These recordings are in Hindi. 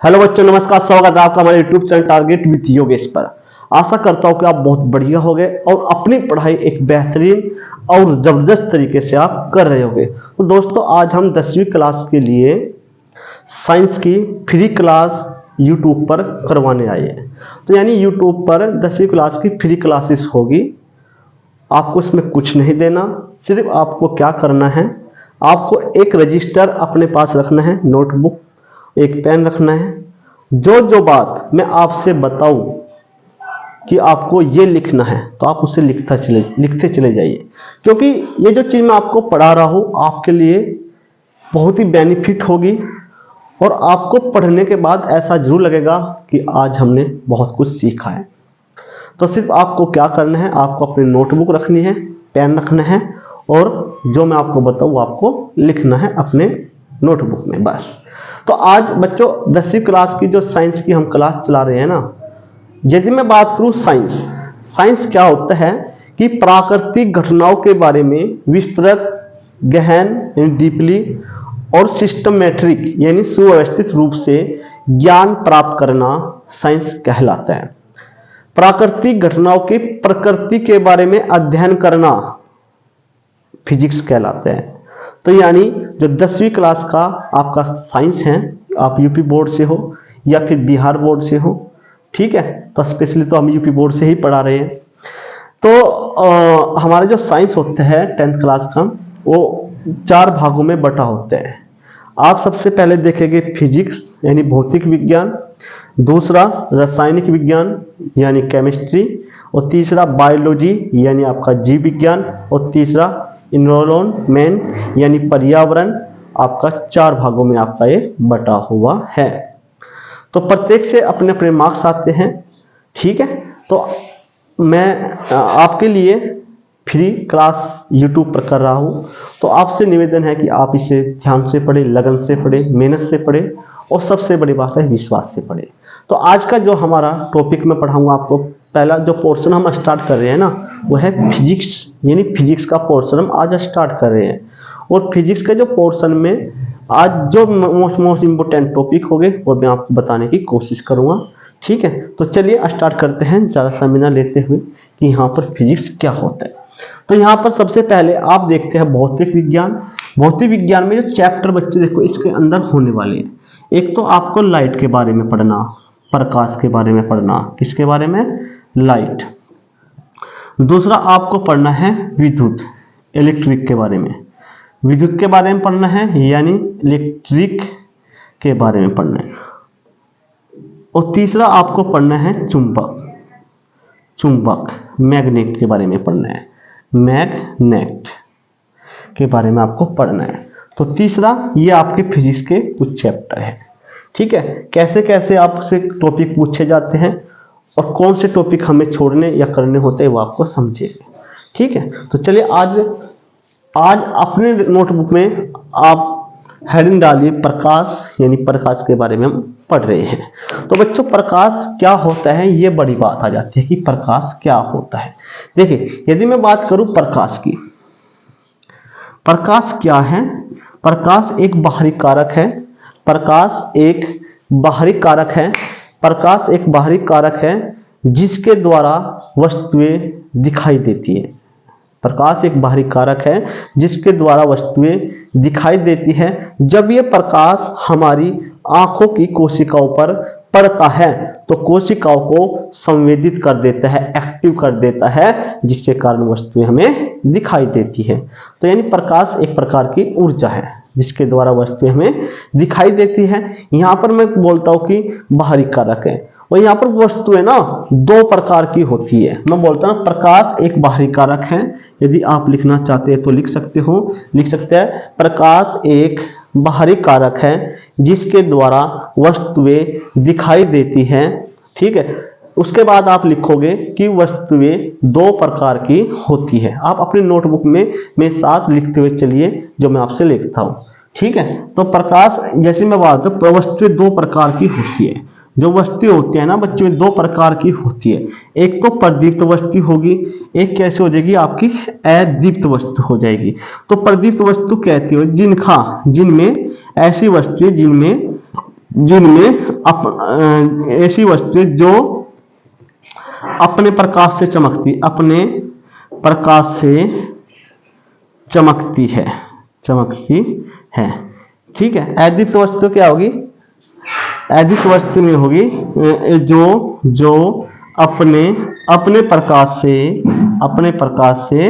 हेलो बच्चों, नमस्कार। स्वागत है आपका हमारे YouTube channel target with Yogesh पर। आशा करता हूं कि आप बहुत बढ़िया होंगे और अपनी पढ़ाई एक बेहतरीन और जबरदस्त तरीके से आप कर रहे होंगे। तो दोस्तों, आज हम 10वीं क्लास के लिए साइंस की फ्री क्लास यूट्यूब पर करवाने आए हैं। तो यानी यूट्यूब पर 10वीं क्लास की फ्री क्लासेस होगी। आपको इसमें कुछ नहीं देना, सिर्फ आपको क्या करना है, आपको एक रजिस्टर अपने पास रखना है, नोटबुक, एक पेन रखना है। जो जो बात मैं आपसे बताऊं कि आपको ये लिखना है, तो आप उसे लिखते चले जाइए, क्योंकि ये जो चीज मैं आपको पढ़ा रहा हूं आपके लिए बहुत ही बेनिफिट होगी और आपको पढ़ने के बाद ऐसा जरूर लगेगा कि आज हमने बहुत कुछ सीखा है। तो सिर्फ आपको क्या करना है, आपको अपनी नोटबुक रखनी है, पेन रखना है और जो मैं आपको बताऊं आपको लिखना है अपने नोटबुक में, बस। तो आज बच्चों 10वीं क्लास की जो साइंस की हम क्लास चला रहे हैं ना, यदि मैं बात करूं साइंस क्या होता है कि प्राकृतिक घटनाओं के बारे में विस्तृत, गहन डीपली और सिस्टमेट्रिक यानी सुव्यवस्थित रूप से ज्ञान प्राप्त करना साइंस कहलाता है। प्राकृतिक घटनाओं की प्रकृति के बारे में अध्ययन करना फिजिक्स कहलाते हैं। तो यानी जो 10वीं क्लास का आपका साइंस है, आप यूपी बोर्ड से हो या फिर बिहार बोर्ड से हो, ठीक है, तो स्पेशली तो हम यूपी बोर्ड से ही पढ़ा रहे हैं। तो हमारा जो साइंस होता है 10th क्लास का, वो 4 भागों में बटा होते हैं। आप सबसे पहले देखेंगे फिजिक्स यानी भौतिक विज्ञान, दूसरा रासायनिक विज्ञान यानी केमिस्ट्री, और तीसरा बायोलॉजी यानी आपका जीव विज्ञान, और तीसरा इन्वायरमेंट यानी पर्यावरण। आपका 4 भागों में आपका ये बटा हुआ है। तो प्रत्येक से अपने अपने मार्क्स आते हैं, ठीक है। तो मैं आपके लिए फ्री क्लास यूट्यूब पर कर रहा हूं, तो आपसे निवेदन है कि आप इसे ध्यान से पढ़े, लगन से पढ़े, मेहनत से पढ़े और सबसे बड़ी बात है विश्वास से पढ़े। तो आज का जो हमारा टॉपिक मैं पढ़ाऊंगा आपको, पहला जो पोर्शन हम स्टार्ट कर रहे हैं ना, वो है फिजिक्स, यानी फिजिक्स का पोर्शन हम आज स्टार्ट कर रहे हैं। और फिजिक्स के जो पोर्शन में आज जो मोस्ट इंपोर्टेंट टॉपिक होंगे वो मैं आपको बताने की कोशिश करूंगा, ठीक है। तो चलिए स्टार्ट करते हैं, ज़्यादा समय ना लेते हुए कि यहाँ पर फिजिक्स क्या होता है। तो यहाँ पर सबसे पहले आप देखते हैं भौतिक विज्ञान। भौतिक विज्ञान में जो चैप्टर बच्चे देखो इसके अंदर होने वाले हैं, एक तो आपको लाइट के बारे में पढ़ना, प्रकाश के बारे में पढ़ना, किसके बारे में, लाइट। दूसरा आपको पढ़ना है विद्युत, इलेक्ट्रिक के बारे में, विद्युत के बारे में पढ़ना है यानी इलेक्ट्रिक के बारे में पढ़ना है। और तीसरा आपको पढ़ना है चुंबक मैग्नेट के बारे में पढ़ना है, मैग्नेट के बारे में आपको पढ़ना है। तो तीसरा ये आपके फिजिक्स के कुछ चैप्टर है, ठीक है। कैसे कैसे आपसे टॉपिक पूछे जाते हैं और कौन से टॉपिक हमें छोड़ने या करने होते हैं वो आपको समझिएगा, ठीक है। तो चलिए आज अपने नोटबुक में आप हेडिंग डालिए प्रकाश, यानी प्रकाश के बारे में हम पढ़ रहे हैं। तो बच्चों प्रकाश क्या होता है, ये बड़ी बात आ जाती है कि प्रकाश क्या होता है। देखिए यदि मैं बात करूं प्रकाश की, प्रकाश क्या है, प्रकाश एक बाहरी कारक है। प्रकाश एक बाहरी कारक है, प्रकाश एक बाहरी कारक है जिसके द्वारा वस्तुएं दिखाई देती है। प्रकाश एक बाहरी कारक है जिसके द्वारा वस्तुएं दिखाई देती है। जब ये प्रकाश हमारी आंखों की कोशिकाओं पर पड़ता है तो कोशिकाओं को संवेदित कर देता है, एक्टिव कर देता है, जिसके कारण वस्तुएं हमें दिखाई देती है। तो यानी प्रकाश एक प्रकार की ऊर्जा है जिसके द्वारा वस्तुएं हमें दिखाई देती है। यहां पर मैं बोलता हूं कि बाहरी कारक है, और यहाँ पर वस्तुएं ना 2 प्रकार की होती है। मैं बोलता हूँ प्रकाश एक बाहरी कारक है, यदि आप लिखना चाहते हैं तो लिख सकते हैं प्रकाश एक बाहरी कारक है जिसके द्वारा वस्तुएं दिखाई देती हैं, ठीक है। उसके बाद आप लिखोगे कि वस्तुएं 2 प्रकार की होती है। आप अपनी नोटबुक में साथ लिखते हुए चलिए जो मैं आपसे लिखता हूँ, ठीक है। तो प्रकाश जैसे मैं बात करूं, वस्तुएं 2 प्रकार की होती है। जो वस्तु होती है ना बच्चों, 2 प्रकार की होती है। एक तो प्रदीप्त वस्तु होगी, एक कैसे हो जाएगी आपकी अदीप्त वस्तु हो जाएगी। तो प्रदीप्त वस्तु कहती हो जिनमें ऐसी वस्तुएं जिनमें जिनमें ऐसी वस्तुएं जो अपने प्रकाश से चमकती, अपने प्रकाश से चमकती है, चमकती है। ठीक है, अदीप्त वस्तु क्या होगी? अदीप्त वस्तु में होगी जो अपने अपने प्रकाश से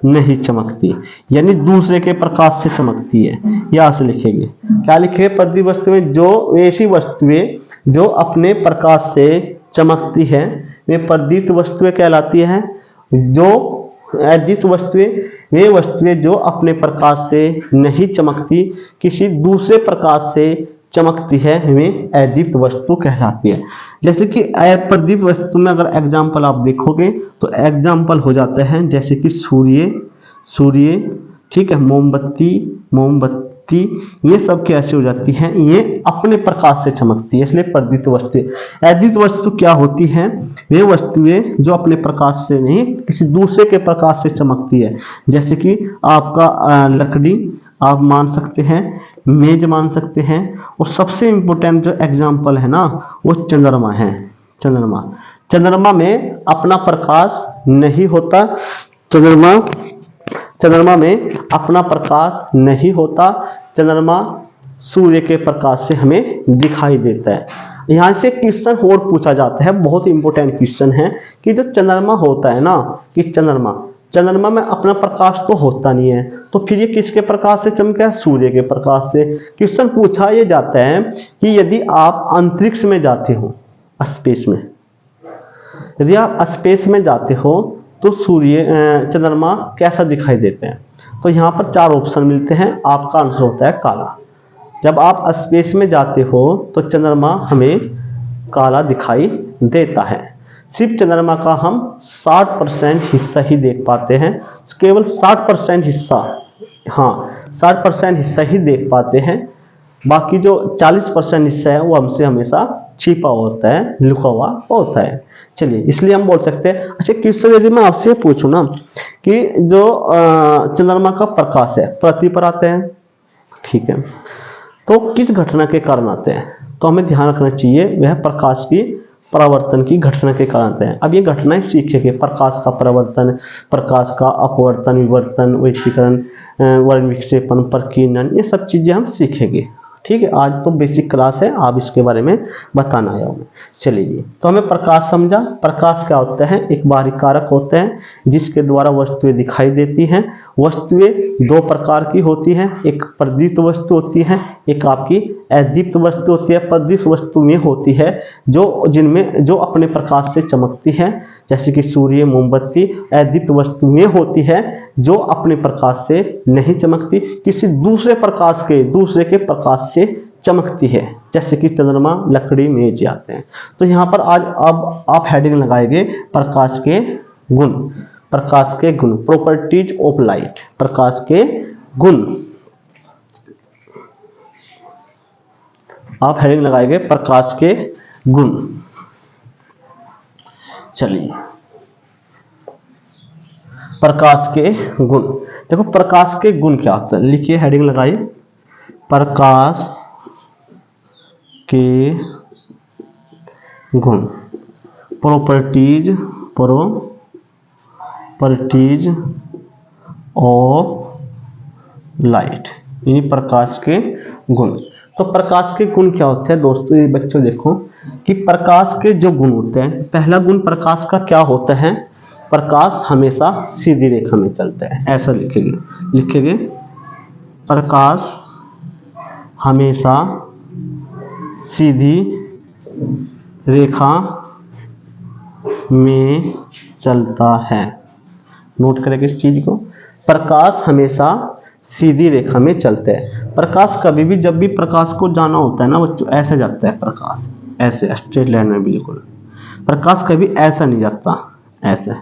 नहीं चमकती, यानी दूसरे के प्रकाश से चमकती है। यहां से लिखेंगे, क्या लिखेंगे? प्रदीप्त वस्तु में जो ऐसी वस्तुएं जो अपने प्रकाश से चमकती है वे प्रदीप्त वस्तुएं कहलाती है। जो अदीप्त वस्तुएं वे वस्तुएं जो अपने प्रकाश से नहीं चमकती, किसी दूसरे प्रकाश से चमकती है, वे अदीप्त वस्तु कहलाती है। जैसे कि प्रदीप्त वस्तु में अगर एग्जाम्पल आप देखोगे तो एग्जाम्पल हो जाता है जैसे कि सूर्य, ठीक है, मोमबत्ती, ये सब कैसे हो जाती हैं? ये अपने प्रकाश से चमकती है, इसलिए प्रदीप्त वस्तु। अदीप्त वस्तु क्या होती हैं? वे वस्तुएं जो अपने प्रकाश से नहीं किसी दूसरे के प्रकाश से चमकती है। जैसे कि आपका लकड़ी आप मान सकते हैं, मेज मान सकते हैं, और सबसे इंपॉर्टेंट जो एग्जाम्पल है ना वो चंद्रमा है। चंद्रमा में अपना प्रकाश नहीं होता, चंद्रमा में अपना प्रकाश नहीं होता, चंद्रमा सूर्य के प्रकाश से हमें दिखाई देता है। यहां से क्वेश्चन और पूछा जाता है, बहुत इंपॉर्टेंट क्वेश्चन है कि जो चंद्रमा होता है ना, कि चंद्रमा में अपना प्रकाश तो होता नहीं है, तो फिर ये किसके प्रकाश से चमका है? सूर्य के प्रकाश से। क्वेश्चन पूछा ये जाता है कि यदि आप अंतरिक्ष में जाते हो, स्पेस में, यदि आप स्पेस में जाते हो तो चंद्रमा कैसा दिखाई देते हैं? तो यहाँ पर 4 ऑप्शन मिलते हैं, आपका आंसर होता है काला। जब आप स्पेस में जाते हो तो चंद्रमा हमें काला दिखाई देता है। सिर्फ चंद्रमा का हम 60% हिस्सा ही देख पाते हैं, केवल 60% हिस्सा, हाँ 60% हिस्सा ही देख पाते हैं। बाकी जो 40% हिस्सा है वो हमसे हमेशा छिपा होता है, लुका हुआ होता है। चलिए, इसलिए हम बोल सकते हैं। अच्छा, क्वेश्चन यदि मैं आपसे पूछूं ना कि जो चंद्रमा का प्रकाश है पृथ्वी पर आते हैं, ठीक है, तो किस घटना के कारण आते हैं? तो हमें ध्यान रखना चाहिए वह प्रकाश की परावर्तन की घटना के कारण आते हैं। अब ये घटनाएं सीखेंगे, प्रकाश का परावर्तन, प्रकाश का अपवर्तन, विवर्तन, वैश्वीकरण, वर्ण विक्षेपण, प्रकीर्णन, ये सब चीजें हम सीखेंगे। ठीक है, आज तो बेसिक क्लास है, आप इसके बारे में बताना आया हूँ। चलिए, तो हमें प्रकाश समझा। प्रकाश क्या होता है? एक बाहरी कारक होता है जिसके द्वारा वस्तुएं दिखाई देती हैं। वस्तुएं 2 प्रकार की होती हैं, एक प्रदीप्त वस्तु होती है, एक आपकी अदीप्त वस्तु होती है। प्रदीप्त वस्तु में होती है जो अपने प्रकाश से चमकती है, जैसे कि सूर्य, मोमबत्ती। अदीप्त वस्तु में होती है जो अपने प्रकाश से नहीं चमकती, किसी दूसरे के प्रकाश से चमकती है, जैसे कि चंद्रमा, लकड़ी, मेज आते हैं। तो यहाँ पर आज अब आप हेडिंग लगाएंगे प्रकाश के गुण, प्रॉपर्टीज ऑफ लाइट, प्रकाश के गुण। आप हेडिंग लगाएंगे प्रकाश के गुण। चलिए, प्रकाश के गुण। देखो, प्रकाश के गुण क्या होता है? लिखिए, हेडिंग लगाइए, प्रकाश के गुण, प्रॉपर्टीज ऑफ लाइट, यानी प्रकाश के गुण। तो प्रकाश के गुण क्या होते हैं दोस्तों? ये बच्चों देखो कि प्रकाश के जो गुण होते हैं, पहला गुण प्रकाश का क्या होता है? प्रकाश हमेशा सीधी रेखा में चलता है। ऐसा लिखेंगे प्रकाश हमेशा सीधी रेखा में चलता है। नोट करेंगे इस चीज को, प्रकाश हमेशा सीधी रेखा में चलता है। प्रकाश कभी भी, जब भी प्रकाश को जाना होता है ना बच्चों, ऐसे जाता है प्रकाश, ऐसे स्ट्रेट लाइन में बिल्कुल। प्रकाश कभी ऐसा नहीं जाता, ऐसे।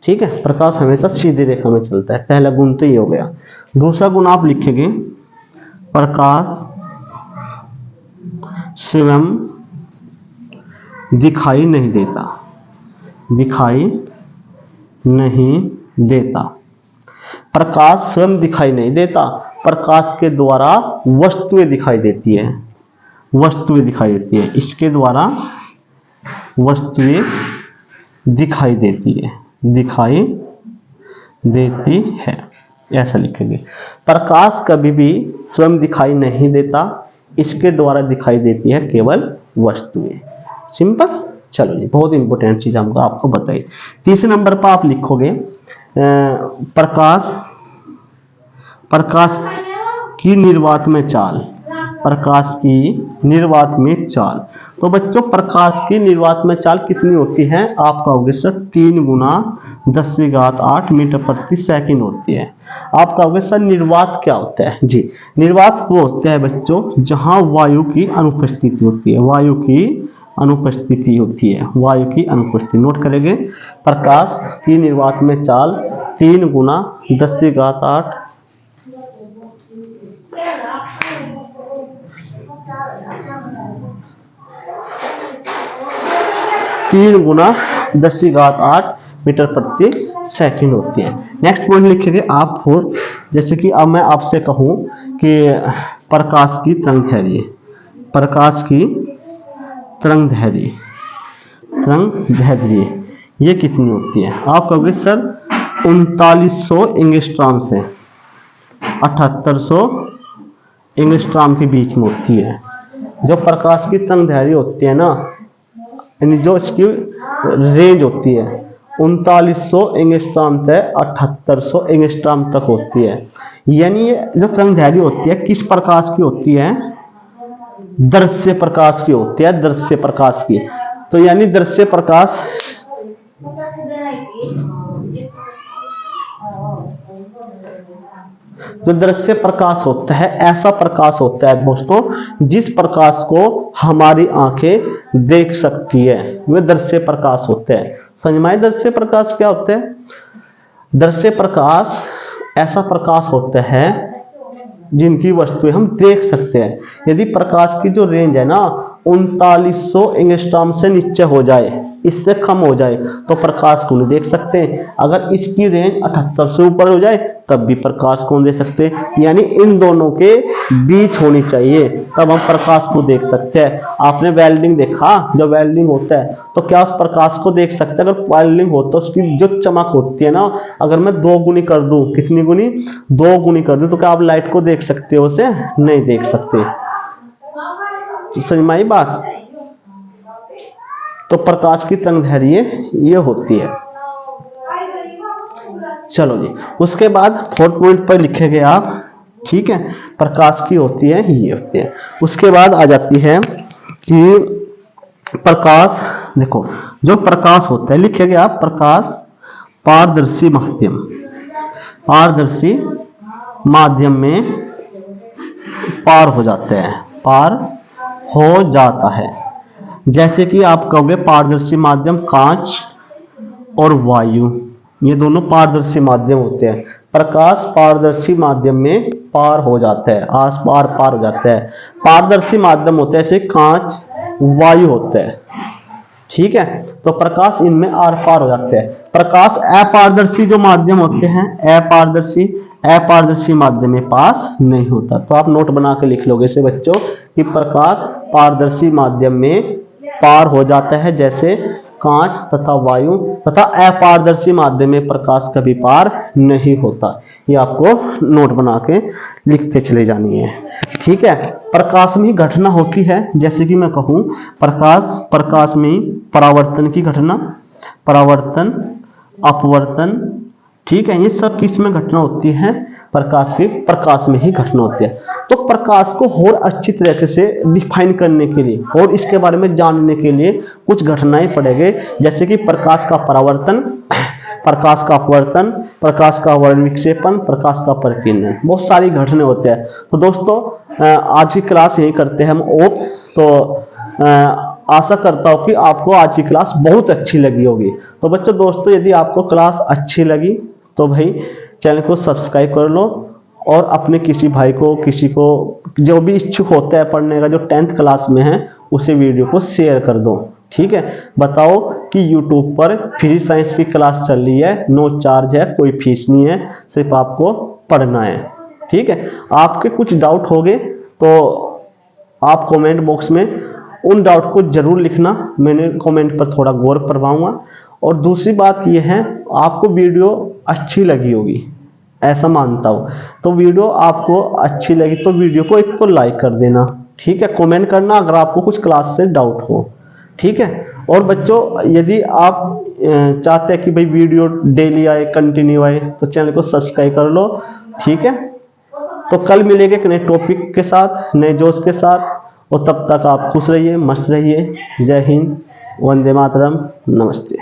ठीक है, प्रकाश हमेशा सीधी रेखा में चलता है। पहला गुण तो ये हो गया। दूसरा गुण आप लिखेंगे, प्रकाश स्वयं दिखाई नहीं देता। प्रकाश स्वयं दिखाई नहीं देता, प्रकाश के द्वारा वस्तुएं दिखाई देती है। वस्तुएं दिखाई देती है, इसके द्वारा वस्तुएं दिखाई देती है, दिखाई देती है, ऐसा लिखेंगे। प्रकाश कभी भी स्वयं दिखाई नहीं देता, इसके द्वारा दिखाई देती है केवल वस्तुएं। सिंपल। चलो जी, बहुत इंपॉर्टेंट चीज हमको आपको बताइए। तीसरे नंबर पर आप लिखोगे प्रकाश, प्रकाश की निर्वात में चाल, प्रकाश की निर्वात में चाल। तो बच्चों प्रकाश की निर्वात में चाल कितनी होती है? आप कहोगे सर 3 गुना 10⁸ मीटर प्रति सेकंड होती है। आप कहोगे सर निर्वात क्या होता है? जी, निर्वात वो होता है बच्चों जहां वायु की अनुपस्थिति होती है, वायु की अनुपस्थिति होती है, वायु की अनुपस्थिति। नोट करेंगे, प्रकाश की निर्वात में चाल 3 गुना 10⁸ 3 गुना 10⁸ मीटर प्रति सेकंड होती है। नेक्स्ट पॉइंट लिखेंगे आप फोर, जैसे कि अब मैं आपसे कहूं कि प्रकाश की तरंगदैर्घ्य, प्रकाश की तरंगदैर्घ्य, तरंगदैर्घ्य ये कितनी होती है? आप कहोगे सर 3900 एंगस्ट्रॉम से 7800 एंगस्ट्रॉम के बीच में होती है। जो प्रकाश की तरंगदैर्घ्य होती है ना, यानी जो इसकी रेंज होती है 3900 एंगस्ट्रॉम से 7800 एंगस्ट्रॉम तक होती है। यानी ये जो तरंगदैर्घ्य होती है किस प्रकाश की होती है? दृश्य प्रकाश की होती है, दृश्य प्रकाश की। तो यानी दृश्य प्रकाश जो दृश्य प्रकाश होता है ऐसा प्रकाश होता है दोस्तों जिस प्रकाश को हमारी आंखें देख सकती है, वह दृश्य प्रकाश होते हैं। समझ में आए दृश्य प्रकाश क्या होते हैं? दृश्य प्रकाश ऐसा प्रकाश होता है जिनकी वस्तुएं हम देख सकते हैं। यदि प्रकाश की जो रेंज है ना 3900 एंगस्ट्रॉम से नीचे हो जाए, इससे कम हो जाए तो प्रकाश को नहीं देख सकते। अगर इसकी रेंज 78 से ऊपर हो जाए तब भी प्रकाश को नहीं देख सकते। यानी इन दोनों के बीच होनी चाहिए तब हम प्रकाश को देख सकते हैं। आपने वेल्डिंग देखा, जब वेल्डिंग होता है तो क्या उस प्रकाश को देख सकते हैं? अगर वेल्डिंग हो तो उसकी जो चमक होती है ना, अगर मैं 2 गुनी कर दूं, कितनी गुनी? 2 गुनी कर दूं, तो क्या आप लाइट को देख सकते हो? उसे नहीं देख सकते। समझ में आई बात? तो प्रकाश की तरंगदैर्घ्य ये होती है। चलो जी, उसके बाद 4th पॉइंट पर लिखेंगे आप, ठीक है, प्रकाश की होती है ये होती है। उसके बाद आ जाती है कि प्रकाश, देखो जो प्रकाश होता है लिखेंगे आप प्रकाश पारदर्शी माध्यम, पारदर्शी माध्यम में पार हो जाते हैं, पार हो जाता है। जैसे कि आप कहोगे पारदर्शी माध्यम कांच और वायु, ये दोनों पारदर्शी माध्यम होते हैं। प्रकाश पारदर्शी माध्यम में पार हो जाता है, आस पार पार हो जाता है। पारदर्शी माध्यम होते हैं जैसे कांच, वायु होता है, ठीक है, तो प्रकाश इनमें आर पार हो जाते हैं। प्रकाश अपारदर्शी जो माध्यम होते हैं, अपारदर्शी माध्यम में पास नहीं होता। तो आप नोट बना के लिख लोगे इसे बच्चों कि प्रकाश पारदर्शी माध्यम में पार हो जाता है जैसे कांच तथा वायु, तथा अपारदर्शी माध्यम में प्रकाश कभी पार नहीं होता। ये आपको नोट बना के लिखते चले जानी है, ठीक है। प्रकाश में घटना होती है, जैसे कि मैं कहूं प्रकाश में परावर्तन की घटना, परावर्तन, अपवर्तन, ठीक है, ये सब किस में घटना होती है? प्रकाश में ही घटना होती है। तो प्रकाश को और अच्छी तरीके से डिफाइन करने के लिए और इसके बारे में जानने के लिए कुछ घटनाएं पढ़ेंगे, जैसे कि प्रकाश का परावर्तन, प्रकाश का अपवर्तन, प्रकाश का वर्णविक्षेपण, प्रकाश का परिकीर्णन, बहुत सारी घटनाएं होते हैं। तो दोस्तों आज की क्लास यही करते हैं हम ओप। तो आशा करता हूं कि आपको आज की क्लास बहुत अच्छी लगी होगी। तो बच्चों दोस्तों यदि आपको क्लास अच्छी लगी तो भाई चैनल को सब्सक्राइब कर लो और अपने किसी भाई को, किसी को जो भी इच्छुक होता है पढ़ने का, जो 10th क्लास में है, उसे वीडियो को शेयर कर दो, ठीक है। बताओ कि YouTube पर फ्री साइंस की क्लास चल रही है, नो चार्ज है, कोई फीस नहीं है, सिर्फ आपको पढ़ना है, ठीक है। आपके कुछ डाउट होंगे तो आप कमेंट बॉक्स में उन डाउट को जरूर लिखना, मैंने कमेंट पर थोड़ा गौर करवाऊंगा। और दूसरी बात यह है, आपको वीडियो अच्छी लगी होगी ऐसा मानता हूँ, तो वीडियो आपको अच्छी लगी तो वीडियो को एक तो लाइक कर देना, ठीक है। कमेंट करना अगर आपको कुछ क्लास से डाउट हो, ठीक है। और बच्चों यदि आप चाहते हैं कि भाई वीडियो डेली आए, कंटिन्यू आए, तो चैनल को सब्सक्राइब कर लो, ठीक है। तो कल मिलेंगे एक नए टॉपिक के साथ, नए जोश के साथ, और तब तक आप खुश रहिए, मस्त रहिए। जय हिंद, वंदे मातरम, नमस्ते।